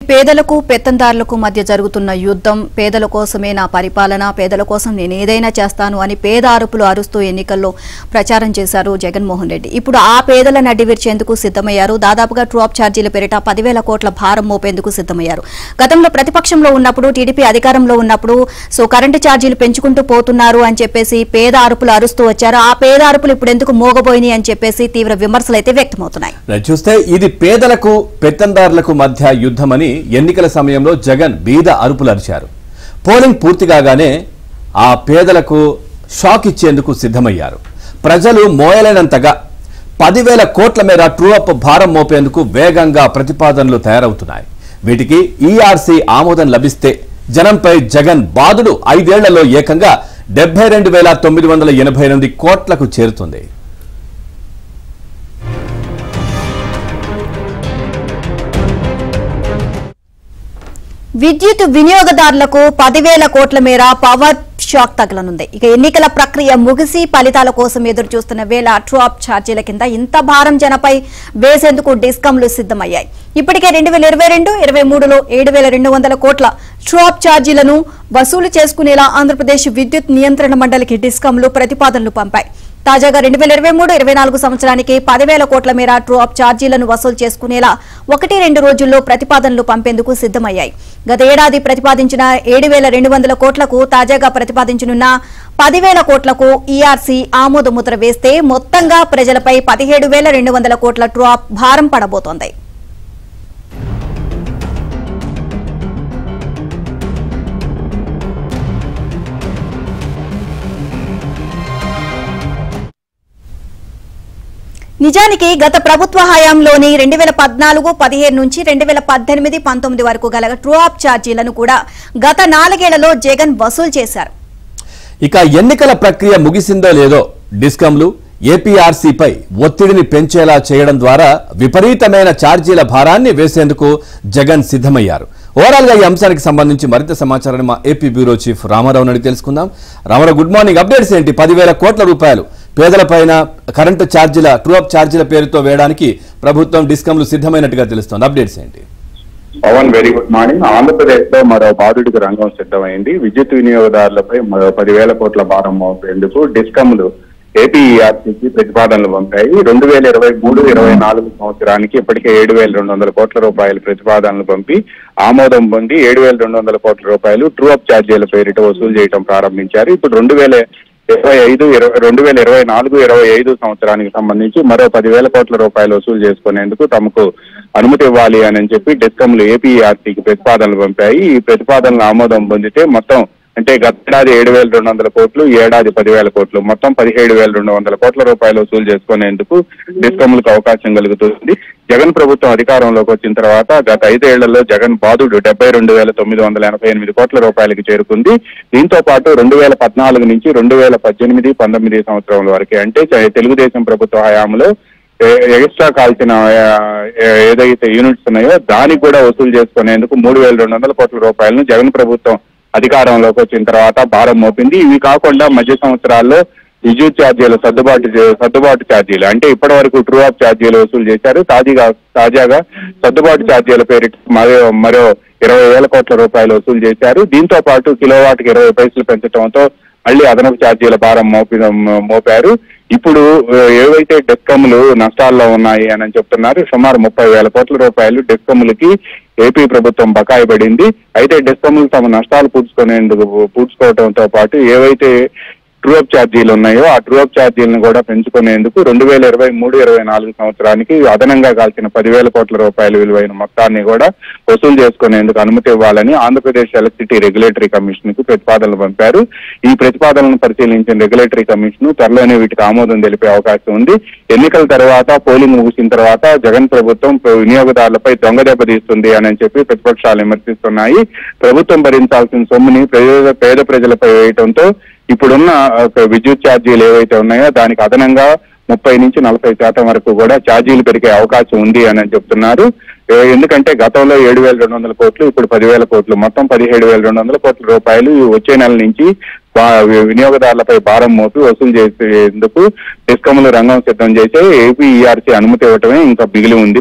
పేదలకు పెత్తందారులకు మధ్య జరుగుతున్న యుద్ధం పేదల కోసమే నా పరిపాలన పేదల కోసం నేను ఏదైనా చేస్తాను అని పేద అరుపులు అరుస్తూ ఎన్నికల్లో ప్రచారం చేశారు జగన్మోహన్ రెడ్డి. ఇప్పుడు ఆ పేదల నడ్డి విరిచేందుకు సిద్ధమయ్యారు. దాదాపుగా ట్రూ-అప్ ఛార్జీల పేరిట 10,000 కోట్ల భారం మోపేందుకు సిద్ధమయ్యారు. గతంలో ప్రతిపక్షంలో ఉన్నప్పుడు టీడీపీ అధికారంలో ఉన్నప్పుడు కరెంటు ఛార్జీలు పెంచుకుంటూ పోతున్నారు అని చెప్పేసి పేద అరుపులు అరుస్తూ వచ్చారు. ఆ పేద అరుపులు ఇప్పుడు ఎందుకు మోగబోయినాయి అని చెప్పేసి తీవ్ర విమర్శలు అయితే వ్యక్తమవుతున్నాయి. చూస్తే ఇది పేదలకు పెత్తందారులకు మధ్య యుద్ధమని ఎన్నికల సమయంలో జగన్ బీద అరుపులు అరిచారు. పోలింగ్ పూర్తి కాగానే ఆ పేదలకు షాక్ ఇచ్చేందుకు సిద్ధమయ్యారు. ప్రజలు మోయలేనంతగా 10,000 కోట్ల మేర ట్రూ-అప్ భారం మోపేందుకు వేగంగా ప్రతిపాదనలు తయారవుతున్నాయి. వీటికి ఈఆర్సీ ఆమోదం లభిస్తే జనంపై జగన్ బాదుడు 5 ఏళ్లలో ఏకంగా 72,988 కోట్లకు చేరుతుంది. విద్యుత్ వినియోగదారులకు 10,000 కోట్ల మేర పవర్ షాక్ తగలనుంది. ఇక ఎన్నికల ప్రక్రియ ముగిసి ఫలితాల కోసం ఎదురు చూస్తున్న వేళ ట్రూ-అప్ ఛార్జీల కింద ఇంత భారం జనపై వేసేందుకు డిస్కంలు సిద్ధమయ్యాయి. ఇప్పటికే 2022-23లో 7,200 కోట్ల ట్రూ-అప్ ఛార్జీలను వసూలు చేసుకునేలా ఆంధ్రప్రదేశ్ విద్యుత్ నియంత్రణ మండలికి డిస్కంలు ప్రతిపాదనలు పంపాయి. తాజాగా 2023-24 సంవత్సరానికి 10,000 కోట్ల మేర ట్రూ-అప్ ఛార్జీలను వసూలు చేసుకునేలా 1-2 రోజుల్లో ప్రతిపాదనలు పంపేందుకు సిద్ధమయ్యాయి. గత ఏడాది ప్రతిపాదించిన 7,200 కోట్లకు తాజాగా ప్రతిపాదించనున్న 10,000 కోట్లకు ఈఆర్సీ ఆమోద ముద్ర వేస్తే మొత్తంగా ప్రజలపై 17,200 కోట్ల ట్రూ-అప్ భారం పడబోతోంది. నిజానికి గత ప్రభుత్వ హయాంలోని 2014-15 నుంచి 2018-19 వరకు గల ట్రూ-అప్ ఛార్జీలను కూడా గత 4 ఏళ్లలో జగన్ వసూలు చేశారు. ఇక ఎన్నికల ప్రక్రియ ముగిసిందో లేదో డిస్కంలు ఏపీఆర్సీపై ఒత్తిడిని పెంచేలా చేయడం ద్వారా విపరీతమైన ఛార్జీల భారాన్ని వేసేందుకు జగన్ సిద్ధమయ్యారు. ఓవరాల్ గా ఈ అంశానికి సంబంధించి మరింత సమాచారాన్ని మా ఏపీ బ్యూరో చీఫ్ రామారావు అడిగి తెలుసుకుందాం. Ramarao, good morning. అప్డేట్స్ ఏంటి? 10,000 కోట్ల రూపాయలు పేదలపైన కరెంటు ఛార్జీల ట్రూ-అప్ ఛార్జీల పేరుతో వేయడానికి ప్రభుత్వం డిస్కంలు సిద్ధమైనట్టుగా తెలుస్తోంది. అప్డేట్స్ ఏంటి? Pavan, very good morning. Andhra Pradesh లో మరో బాధుడికి రంగం సిద్ధమైంది. విద్యుత్ వినియోగదారులపై మరో 10,000 కోట్ల భారం మోపేందుకు డిస్కంలు ఏపీఈఆర్సీకి ప్రతిపాదనలు పంపాయి. 2023-24 సంవత్సరానికి ఇప్పటికే 7,200 కోట్ల రూపాయల ప్రతిపాదనలు పంపి ఆమోదం పొంది 7,200 కోట్ల రూపాయలు ట్రూ-అప్ ఛార్జీల పేరిట వసూలు చేయడం ప్రారంభించారు. ఇప్పుడు 2024-25 సంవత్సరానికి సంబంధించి మరో 10,000 కోట్ల రూపాయలు వసూలు చేసుకునేందుకు తమకు అనుమతి ఇవ్వాలి అని చెప్పి డిస్కంలు ఏపీఆర్సీకి ప్రతిపాదనలు పంపాయి. ఈ ప్రతిపాదనలు ఆమోదం పొందితే మొత్తం అంటే గతేడాది 7,200 కోట్లు, ఈ ఏడాది 10,000 కోట్లు, మొత్తం 17,200 కోట్ల రూపాయలు వసూలు చేసుకునేందుకు డిస్కంలకు అవకాశం కలుగుతుంది. జగన్ ప్రభుత్వం అధికారంలోకి వచ్చిన తర్వాత గత 5 ఏళ్లలో జగన్ బాధుడు 72,988 కోట్ల రూపాయలకి చేరుకుంది. దీంతో పాటు 2014 నుంచి 2018-19 సంవత్సరం వరకే అంటే తెలుగుదేశం ప్రభుత్వ హయాంలో ఎక్స్ట్రా కాల్చిన ఏదైతే యూనిట్స్ ఉన్నాయో దానికి కూడా వసూలు చేసుకునేందుకు 3,200 కోట్ల రూపాయలను జగన్ ప్రభుత్వం అధికారంలోకి వచ్చిన తర్వాత భారం మోపింది. ఇవి కాకుండా మధ్య సంవత్సరాల్లో విద్యుత్ ఛార్జీల సర్దుబాటు ఛార్జీలు అంటే ఇప్పటి వరకు ట్రూ-అప్ ఛార్జీలు వసూలు చేశారు. తాజాగా సర్దుబాటు ఛార్జీల పేరిట మరో 20,000 కోట్ల రూపాయలు వసూలు చేశారు. దీంతో పాటు కిలోవాట్కి 20 పైసలు పెంచడంతో మళ్లీ అదనపు ఛార్జీల భారం మోపారు. ఇప్పుడు ఏవైతే డిస్కంలు నష్టాల్లో ఉన్నాయి అని చెప్తున్నారు, సుమారు 30,000 కోట్ల రూపాయలు డిస్కంలకి ఏపీ ప్రభుత్వం బకాయి పడింది. అయితే డిస్కంలు తమ నష్టాలు పూడ్చుకోవడంతో పాటు ఏవైతే ట్రూ-అప్ ఛార్జీలు ఉన్నాయో ఆ ట్రూ-అప్ ఛార్జీలను కూడా పెంచుకునేందుకు 2023-24 సంవత్సరానికి అదనంగా కాల్చిన 10,000 కోట్ల రూపాయల విలువైన మొత్తాన్ని కూడా వసూలు చేసుకునేందుకు అనుమతి ఇవ్వాలని ఆంధ్రప్రదేశ్ ఎలక్ట్రిసిటీ రెగ్యులేటరీ కమిషన్ కు ప్రతిపాదనలు పంపారు. ఈ ప్రతిపాదనలను పరిశీలించిన రెగ్యులేటరీ కమిషన్ త్వరలోనే వీటికి ఆమోదం తెలిపే అవకాశం ఉంది. ఎన్నికల తర్వాత పోలింగ్ ముగిసిన తర్వాత జగన్ ప్రభుత్వం వినియోగదారులపై దొంగ దెబ్బతీస్తుంది అని చెప్పి ప్రతిపక్షాలు విమర్శిస్తున్నాయి. ప్రభుత్వం భరించాల్సిన సొమ్ముని పేద ప్రజలపై వేయడంతో ఇప్పుడున్న విద్యుత్ ఛార్జీలు ఏవైతే ఉన్నాయో దానికి అదనంగా 30-40% వరకు కూడా ఛార్జీలు పెరిగే అవకాశం ఉంది అని చెప్తున్నారు. ఎందుకంటే గతంలో 7,200 కోట్లు, ఇప్పుడు 10,000 కోట్లు, మొత్తం 17,200 కోట్ల రూపాయలు వచ్చే నెల నుంచి వినియోగదారులపై భారం మోపి వసూలు చేసేందుకు డిస్కంలు రంగం సిద్ధం చేసే ఏపీ ఈఆర్సీ అనుమతి ఇవ్వటమే ఇంకా మిగిలి ఉంది.